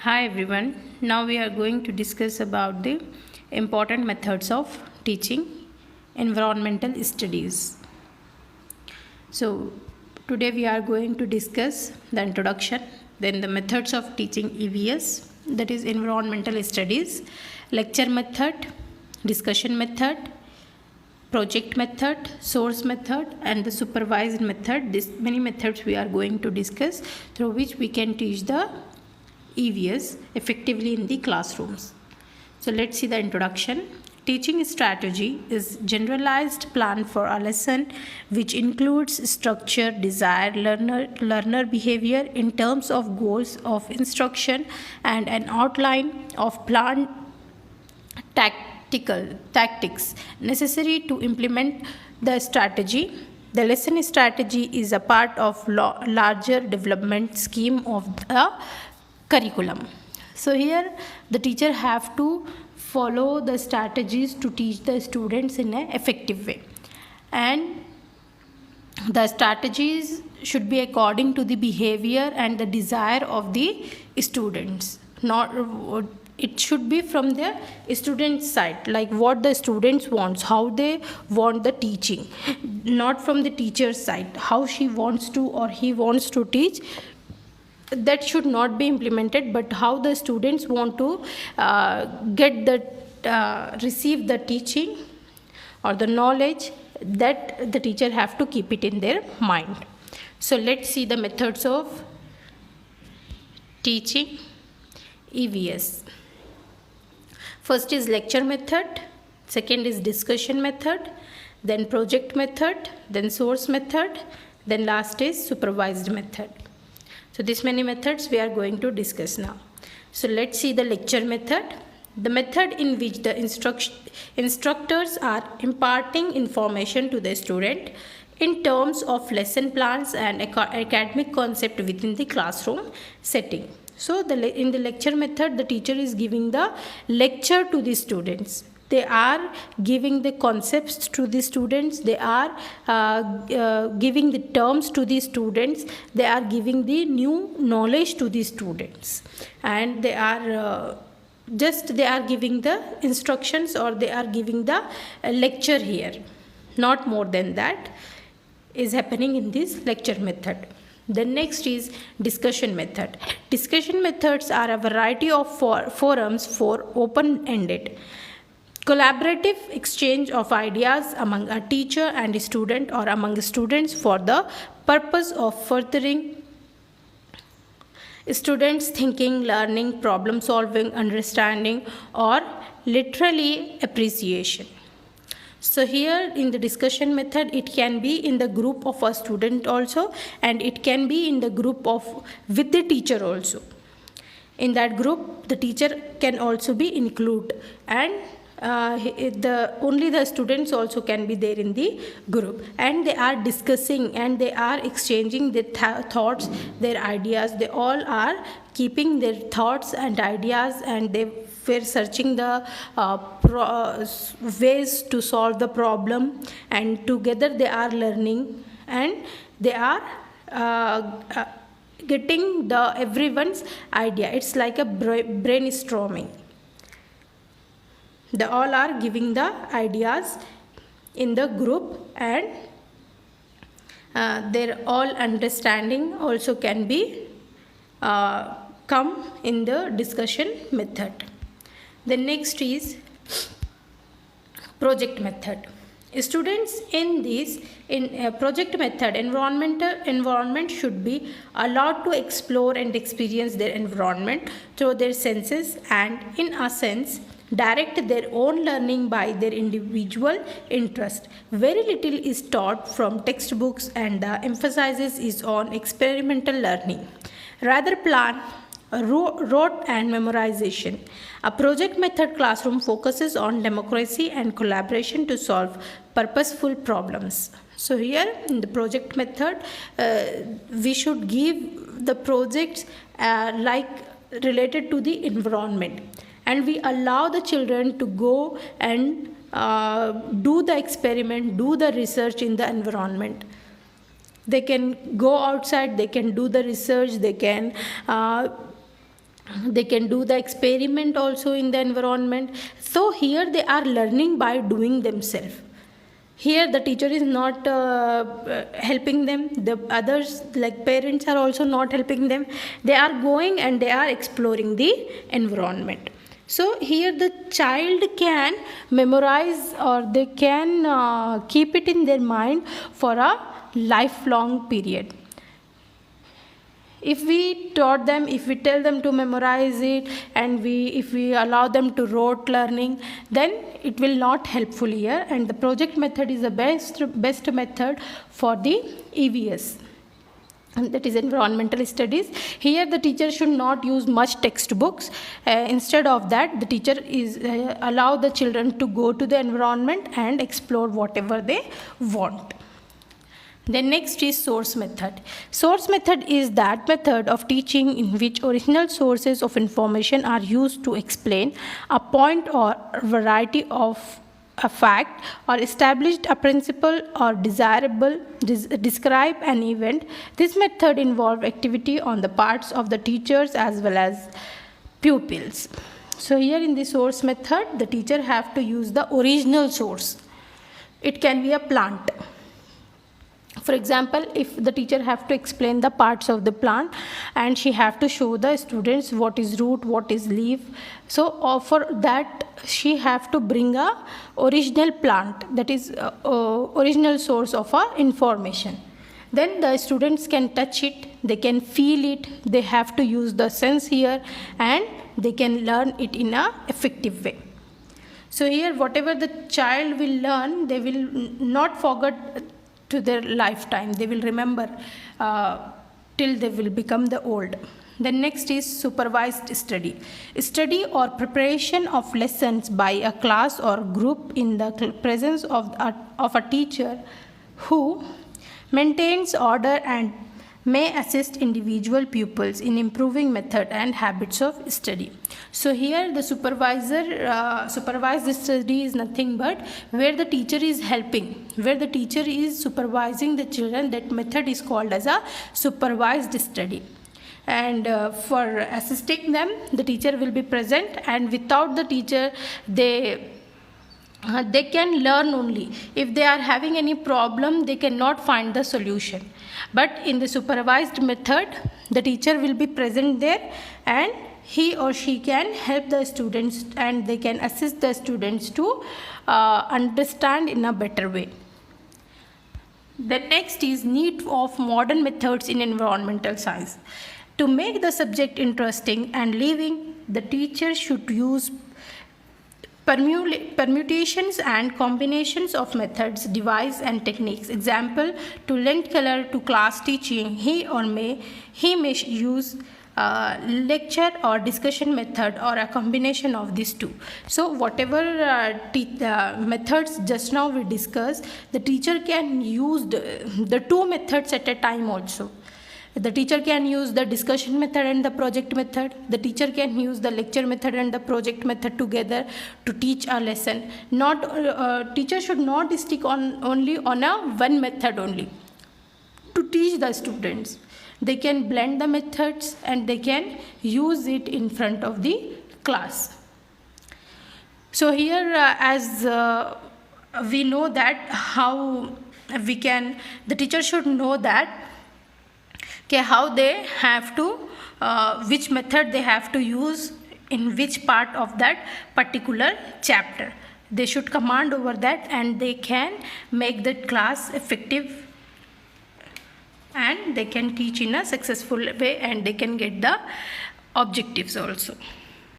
Hi everyone. Now we are going to discuss about the important methods of teaching environmental studies. So today we are going to discuss the introduction, then the methods of teaching EVS, that is environmental studies, lecture method, discussion method, project method, source method, and the supervised method. This many methods we are going to discuss through which we can teach the EVS effectively in the classrooms. So let's see the introduction. Teaching strategy is generalized plan for a lesson which includes structure, desired learner behavior in terms of goals of instruction and an outline of planned tactics necessary to implement the strategy. The lesson strategy is a part of larger development scheme of the curriculum. So here the teacher have to follow the strategies to teach the students in an effective way, and the strategies should be according to the behavior and the desire of the students. It should be from the student side, like what the students wants, how they want the teaching, not from the teacher's side, how she wants to or he wants to teach. That should not be implemented, but how the students want to receive the teaching or the knowledge, that the teacher have to keep it in their mind. So let's see the methods of teaching EVS. First is lecture method, second is discussion method, then project method, then source method, then last is supervised method. So these many methods we are going to discuss now. So let's see the lecture method. The method in which the instructors are imparting information to the student in terms of lesson plans and academic concept within the classroom setting. So in the lecture method, the teacher is giving the lecture to the students. They are giving the concepts to the students, they are giving the terms to the students, they are giving the new knowledge to the students, and they are giving the instructions, or they are giving the lecture here. Not more than that is happening in this lecture method. The next is discussion method. Discussion methods are a variety of forums for open-ended collaborative exchange of ideas among a teacher and a student, or among students, for the purpose of furthering students' thinking, learning, problem solving, understanding, or literally appreciation. So here in the discussion method, it can be in the group of a student also, and it can be in the group with the teacher also. In that group, the teacher can also be included, and only the students also can be there in the group, and they are discussing and they are exchanging their thoughts, their ideas. They all are keeping their thoughts and ideas, and they were searching the ways to solve the problem, and together they are learning, and they are getting everyone's idea. It's like a brainstorming. They all are giving the ideas in the group, and their all understanding also can be come in the discussion method. The next is project method. Students in project method environment should be allowed to explore and experience their environment through their senses, and in a sense direct their own learning by their individual interest. Very little is taught from textbooks, and the emphasis is on experimental learning. Rather plan, rote and memorization. A project method classroom focuses on democracy and collaboration to solve purposeful problems. So here in the project method, we should give the projects like related to the environment, and we allow the children to go and do the experiment, do the research in the environment. They can go outside, they can do the research, they can They can do the experiment also in the environment. So here they are learning by doing themselves. Here the teacher is not helping them, the others like parents are also not helping them. They are going and they are exploring the environment. So here the child can memorize, or they can keep it in their mind for a lifelong period. If we taught them, if we tell them to memorize it, and if we allow them to rote learning, then it will not helpful here. And the project method is the best method for the EVS, and that is environmental studies. Here the teacher should not use much textbooks. Instead of that, the teacher is allow the children to go to the environment and explore whatever they want. Then next is source method. Source method is that method of teaching in which original sources of information are used to explain a point or variety of a fact, or established a principle, or describe an event. This method involves activity on the parts of the teachers as well as pupils. So here in the source method, the teacher have to use the original source. It can be a plant. For example, if the teacher have to explain the parts of the plant, and she have to show the students what is root, what is leaf, so for that she have to bring a original plant, that is original source of information. Then the students can touch it, they can feel it, they have to use the sense here, and they can learn it in a effective way. So here whatever the child will learn, they will not forget to their lifetime. They will remember till they will become the old. Then next is supervised study. Study or preparation of lessons by a class or group in the presence of a teacher who maintains order and may assist individual pupils in improving method and habits of study. So here the supervised study is nothing but where the teacher is helping, where the teacher is supervising the children. That method is called as a supervised study. And for assisting them, the teacher will be present, and without the teacher they can learn only. If they are having any problem, they cannot find the solution. But in the supervised method, the teacher will be present there, and he or she can help the students, and they can assist the students to understand in a better way. The next is need of modern methods in environmental science. To make the subject interesting and living, the teacher should use permutations and combinations of methods, device and techniques. Example, to lend color to class teaching, he may use lecture or discussion method, or a combination of these two. So whatever methods just now we discussed, the teacher can use the two methods at a time also. The teacher can use the discussion method and the project method. The teacher can use the lecture method and the project method together to teach a lesson. Teacher should not stick only on one method only to teach the students. They can blend the methods and they can use it in front of the class. So here as we know that how we can, the teacher should know that how they have to, which method they have to use in which part of that particular chapter. They should command over that, and they can make the class effective, and they can teach in a successful way, and they can get the objectives also.